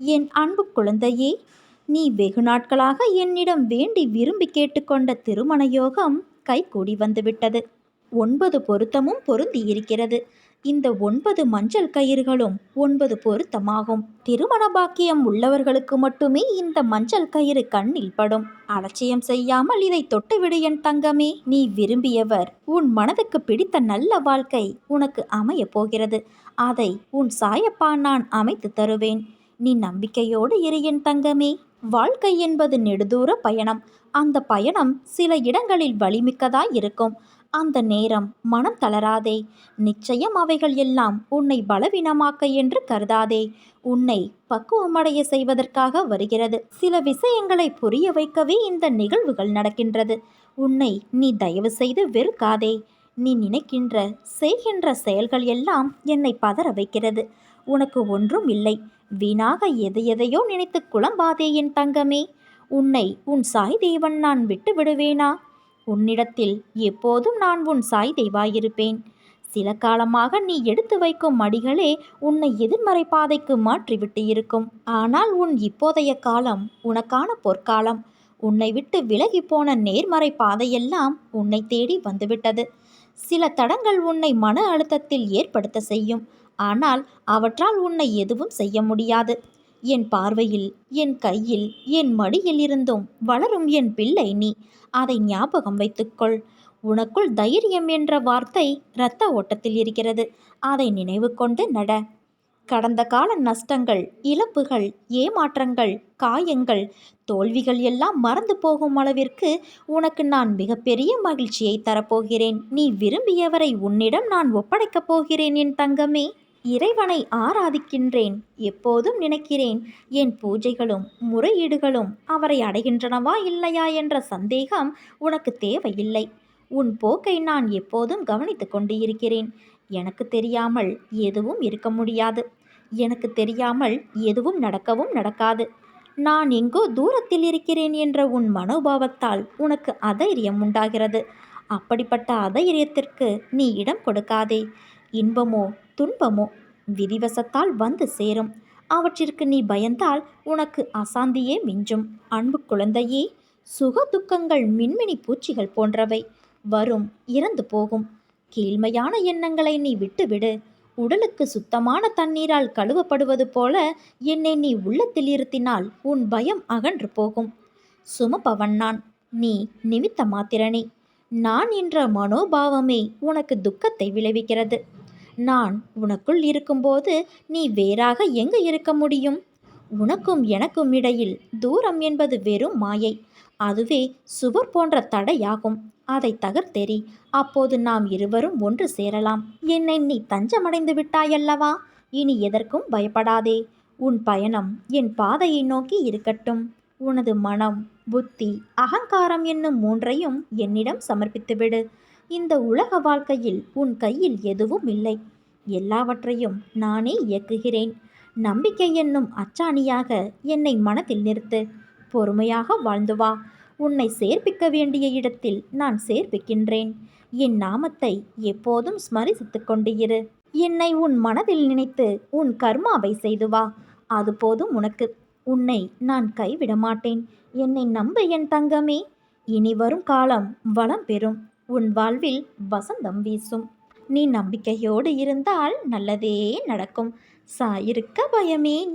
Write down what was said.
என் அன்பு குழந்தையே, நீ வெகு நாட்களாக என்னிடம் வேண்டி விரும்பி கேட்டுக்கொண்ட திருமண யோகம் கைகூடி வந்துவிட்டது. 9 பொருத்தமும் பொருந்தி இருக்கிறது. இந்த 9 மஞ்சள் கயிறுகளும் 9 பொருத்தமாகும். திருமண பாக்கியம் உள்ளவர்களுக்கு மட்டுமே இந்த மஞ்சள் கயிறு கண்ணில் படும். அலட்சியம் செய்யாமல் இதை தொட்டுவிடு என் தங்கமே. நீ விரும்பியவர், உன் மனதுக்கு பிடித்த நல்ல வாழ்க்கை உனக்கு அமைய போகிறது. அதை உன் சாயப்பா நான் அமைத்து தருவேன். நீ நம்பிக்கையோடு இரு என் தங்கமே. வாழ்க்கை என்பது நெடுதூர பயணம். அந்த பயணம் சில இடங்களில் வலிமிக்கதாய் இருக்கும். அந்த நேரம் மனம் தளராதே. நிச்சயம் அவைகள் எல்லாம் உன்னை பலவீனமாக்க என்று கருதாதே. உன்னை பக்குவமடைய செய்வதற்காக வருகிறது. சில விஷயங்களை புரிய வைக்கவே இந்த நிகழ்வுகள் நடக்கின்றது. உன்னை நீ தயவு செய்து வெறுக்காதே. நீ நினைக்கின்ற செய்கின்ற செயல்கள் எல்லாம் என்னை பதற வைக்கிறது. உனக்கு ஒன்றும் இல்லை. வீணாக எதையெதையோ நினைத்து குழம்பாதே என் தங்கமே. உன்னை உன் சாய் தேவன் நான் விட்டு விடுவேனா? உன்னிடத்தில் எப்போதும் நான் உன் சாய் தேவாயிருப்பேன். சில காலமாக நீ எடுத்து வைக்கும் மடிகளே உன்னை எதிர்மறை பாதைக்கு மாற்றிவிட்டு இருக்கும். ஆனால் உன் இப்போதைய காலம் உனக்கான பொற்காலம். உன்னை விட்டு விலகி போன நேர்மறை பாதையெல்லாம் உன்னை தேடி வந்துவிட்டது. சில தடங்கள் உன்னை மன அழுத்தத்தில் ஏற்படுத்த செய்யும். ஆனால் அவற்றால் உன்னை எதுவும் செய்ய முடியாது. என் பார்வையில், என் கையில், என் மடியில் இருந்தும் வளரும் என் பிள்ளை நீ. அதை ஞாபகம் வைத்துக்கொள். உனக்குள் தைரியம் என்ற வார்த்தை இரத்த ஓட்டத்தில் இருக்கிறது. அதை நினைவு கொண்டு நட. கடந்த கால நஷ்டங்கள், இழப்புகள், ஏமாற்றங்கள், காயங்கள், தோல்விகள் எல்லாம் மறந்து போகும் அளவிற்கு உனக்கு நான் மிகப்பெரிய மகிழ்ச்சியை தரப்போகிறேன். நீ விரும்பியவரை உன்னிடம் நான் ஒப்படைக்கப் போகிறேன் என் தங்கமே. இறைவனை ஆராதிக்கின்றேன், எப்போதும் நினைக்கிறேன். என் பூஜைகளும் முறையீடுகளும் அவரை அடைகின்றனவா இல்லையா என்ற சந்தேகம் உனக்கு தேவையில்லை. உன் போக்கை நான் எப்போதும் கவனித்து கொண்டு இருக்கிறேன். எனக்கு தெரியாமல் எதுவும் இருக்க முடியாது. எனக்கு தெரியாமல் எதுவும் நடக்கவும் நடக்காது. நான் எங்கோ தூரத்தில் இருக்கிறேன் என்ற உன் மனோபாவத்தால் உனக்கு அதைரியம் உண்டாகிறது. அப்படிப்பட்ட அதைரியத்திற்கு நீ இடம் கொடுக்காதே. இன்பமோ துன்பமோ விதிவசத்தால் வந்து சேரும். அவற்றிற்கு நீ பயந்தால் உனக்கு அசாந்தியே மிஞ்சும். அன்பு குழந்தையே, சுக துக்கங்கள் மின்மினி பூச்சிகள் போன்றவை. வரும், இறந்து போகும். கீழ்மையான எண்ணங்களை நீ விட்டுவிடு. உடலுக்கு சுத்தமான தண்ணீரால் கழுவப்படுவது போல என்னை நீ உள்ளத்தில் இருத்தினால் உன் பயம் அகன்று போகும். சுமப்பவன் நான், நீ நிமித்த மாத்திரனே. நான் என்ற மனோபாவமே உனக்கு துக்கத்தை விளைவிக்கிறது. நான் உனக்குள் இருக்கும்போது நீ வேறாக எங்கு இருக்க முடியும்? உனக்கும் எனக்கும் இடையில் தூரம் என்பது வெறும் மாயை. அதுவே சுவர் போன்ற தடையாகும். அதை தகர்த்தெறி. அப்போது நாம் இருவரும் ஒன்று சேரலாம். என்னை நீ தஞ்சமடைந்து விட்டாயல்லவா? இனி எதற்கும் பயப்படாதே. உன் பயணம் என் பாதையை நோக்கி இருக்கட்டும். உனது மனம், புத்தி, அகங்காரம் என்னும் மூன்றையும் என்னிடம் சமர்ப்பித்துவிடு. இந்த உலக வாழ்க்கையில் உன் கையில் எதுவும் இல்லை. எல்லாவற்றையும் நானே இயக்குகிறேன். நம்பிக்கை என்னும் அச்சாணியாக என்னை மனதில் நிறுத்து. பொறுமையாக வாழ்ந்து வா. உன்னை சேர்ப்பிக்க வேண்டிய இடத்தில் நான் சேர்ப்பிக்கின்றேன். என் நாமத்தை எப்போதும் ஸ்மரித்து கொண்டு இரு. என்னை உன் மனதில் நினைத்து உன் கர்மாவை செய்து வா. அது போதும் உனக்கு. உன்னை நான் கைவிட மாட்டேன். என்னை நம்பு என் தங்கமே. இனி வரும் காலம் வளம் பெறும். உன் வாழ்வில் வசந்தம் வீசும். நீ நம்பிக்கையோடு இருந்தால் நல்லதே நடக்கும். சாயிருக்க பயமேன்.